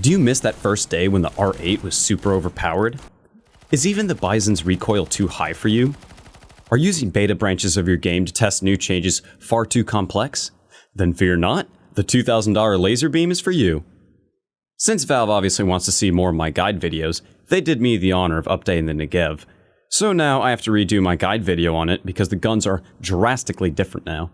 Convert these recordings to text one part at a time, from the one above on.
Do you miss that first day when the R8 was super overpowered? Is even the Bison's recoil too high for you? Are using beta branches of your game to test new changes far too complex? Then fear not, the $2,000 laser beam is for you. Since Valve obviously wants to see more of my guide videos, they did me the honor of updating the Negev. So now I have to redo my guide video on it because the guns are drastically different now.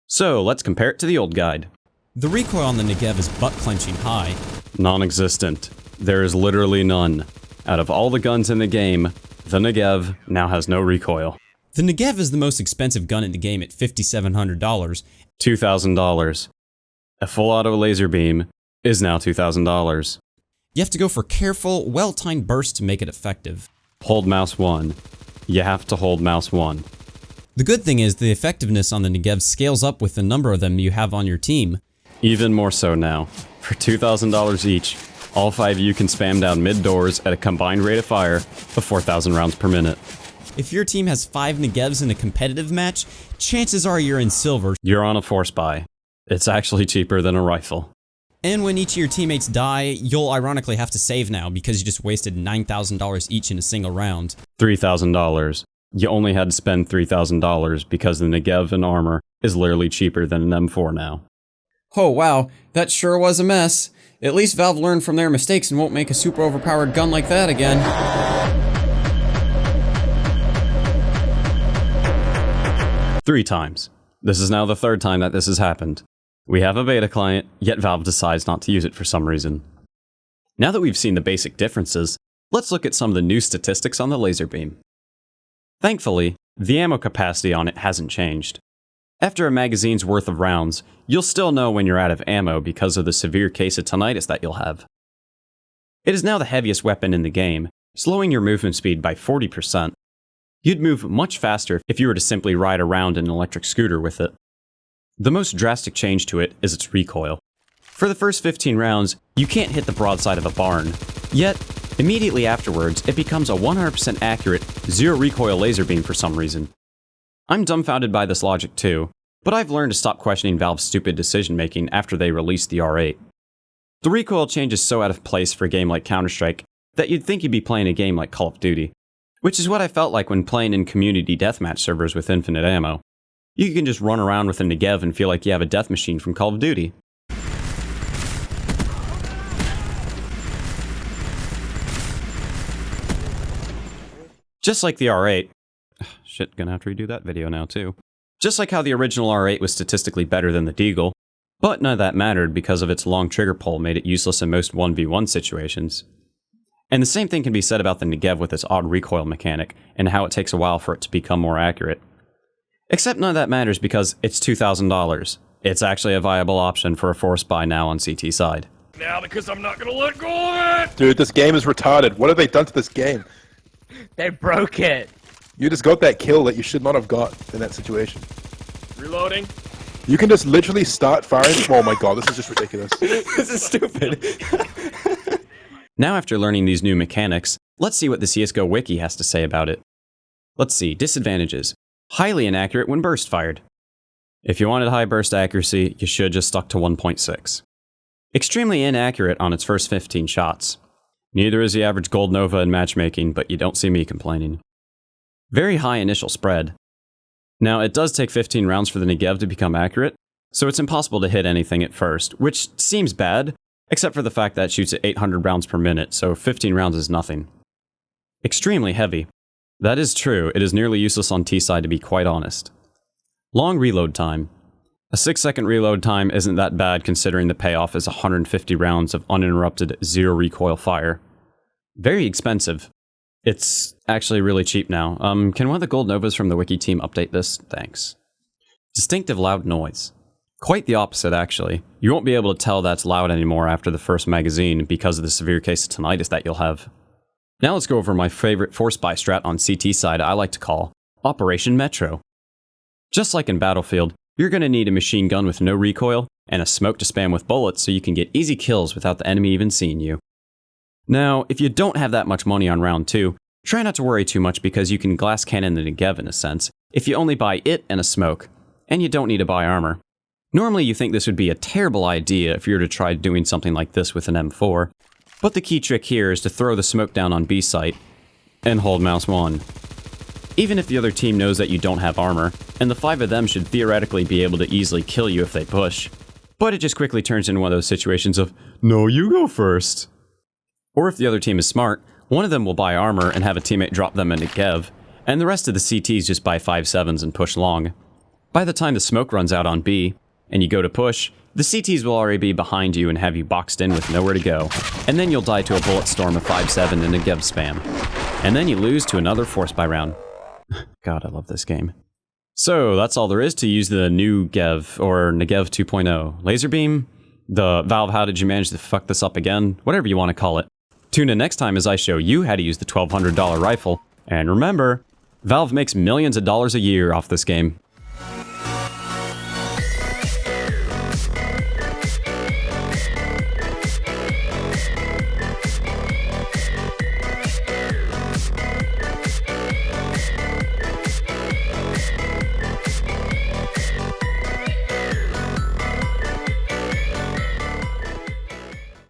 So let's compare it to the old guide. The recoil on the Negev is butt-clenching high. Non-existent. There is literally none. Out of all the guns in the game, the Negev now has no recoil. The Negev is the most expensive gun in the game at $5,700. $2,000. A full auto laser beam is now $2,000. You have to go for careful, well-timed bursts to make it effective. Hold mouse 1. You have to hold mouse 1. The good thing is the effectiveness on the Negev scales up with the number of them you have on your team. Even more so now. For $2,000 each, all 5 of you can spam down mid-doors at a combined rate of fire of 4,000 rounds per minute. If your team has 5 Negevs in a competitive match, chances are you're in silver. You're on a force buy. It's actually cheaper than a rifle. And when each of your teammates die, you'll ironically have to save now because you just wasted $9,000 each in a single round. $3,000. You only had to spend $3,000 because the Negev and armor is literally cheaper than an M4 now. Oh wow, that sure was a mess. At least Valve learned from their mistakes and won't make a super overpowered gun like that again. 3 times. This is now the 3rd time that this has happened. We have a beta client, yet Valve decides not to use it for some reason. Now that we've seen the basic differences, let's look at some of the new statistics on the laser beam. Thankfully, the ammo capacity on it hasn't changed. After a magazine's worth of rounds, you'll still know when you're out of ammo because of the severe case of tinnitus that you'll have. It is now the heaviest weapon in the game, slowing your movement speed by 40%. You'd move much faster if you were to simply ride around in an electric scooter with it. The most drastic change to it is its recoil. For the first 15 rounds, you can't hit the broadside of a barn, yet immediately afterwards it becomes a 100% accurate, zero recoil laser beam for some reason. I'm dumbfounded by this logic too, but I've learned to stop questioning Valve's stupid decision making after they released the R8. The recoil change is so out of place for a game like Counter-Strike that you'd think you'd be playing a game like Call of Duty, which is what I felt like when playing in community deathmatch servers with infinite ammo. You can just run around with a Negev and feel like you have a death machine from Call of Duty. Just like the R8. Shit, gonna have to redo that video now too. Just like how the original R8 was statistically better than the Deagle, but none of that mattered because of its long trigger pull made it useless in most 1v1 situations. And the same thing can be said about the Negev with its odd recoil mechanic, and how it takes a while for it to become more accurate. Except none of that matters because it's $2,000. It's actually a viable option for a force buy now on CT side. Now because I'm not gonna let go of it! Dude, this game is retarded. What have they done to this game? They broke it! You just got that kill that you should not have got in that situation. Reloading. You can just literally start firing. Oh my god, this is just ridiculous. This is stupid. Now after learning these new mechanics, let's see what the CSGO wiki has to say about it. Let's see, disadvantages. Highly inaccurate when burst fired. If you wanted high burst accuracy, you should just stuck to 1.6. Extremely inaccurate on its first 15 shots. Neither is the average gold nova in matchmaking, but you don't see me complaining. Very high initial spread. Now, it does take 15 rounds for the Negev to become accurate, so it's impossible to hit anything at first, which seems bad, except for the fact that it shoots at 800 rounds per minute, so 15 rounds is nothing. Extremely heavy. That is true, it is nearly useless on T-side to be quite honest. Long reload time. A 6-second reload time isn't that bad considering the payoff is 150 rounds of uninterrupted zero recoil fire. Very expensive. It's actually really cheap now. Can one of the gold novas from the wiki team update this? Thanks. Distinctive loud noise. Quite the opposite actually. You won't be able to tell that's loud anymore after the first magazine because of the severe case of tinnitus that you'll have. Now let's go over my favorite force buy strat on CT side I like to call Operation Metro. Just like in Battlefield, you're going to need a machine gun with no recoil and a smoke to spam with bullets so you can get easy kills without the enemy even seeing you. Now, if you don't have that much money on round 2, try not to worry too much because you can glass cannon the Negev in a sense, if you only buy it and a smoke, and you don't need to buy armor. Normally you think this would be a terrible idea if you were to try doing something like this with an M4, but the key trick here is to throw the smoke down on B site and hold mouse 1. Even if the other team knows that you don't have armor, and the 5 of them should theoretically be able to easily kill you if they push, but it just quickly turns into one of those situations of, no, you go first. Or if the other team is smart, one of them will buy armor and have a teammate drop them a Negev, and the rest of the CTs just buy 5.7s and push long. By the time the smoke runs out on B, and you go to push, the CTs will already be behind you and have you boxed in with nowhere to go, and then you'll die to a bullet storm of 5.7 and Negev spam. And then you lose to another force buy round. God, I love this game. So, that's all there is to use the new Gev, or Negev 2.0. Laser beam? The Valve, how did you manage to fuck this up again? Whatever you want to call it. Tune in next time as I show you how to use the $1,200 rifle. And remember, Valve makes millions of dollars a year off this game.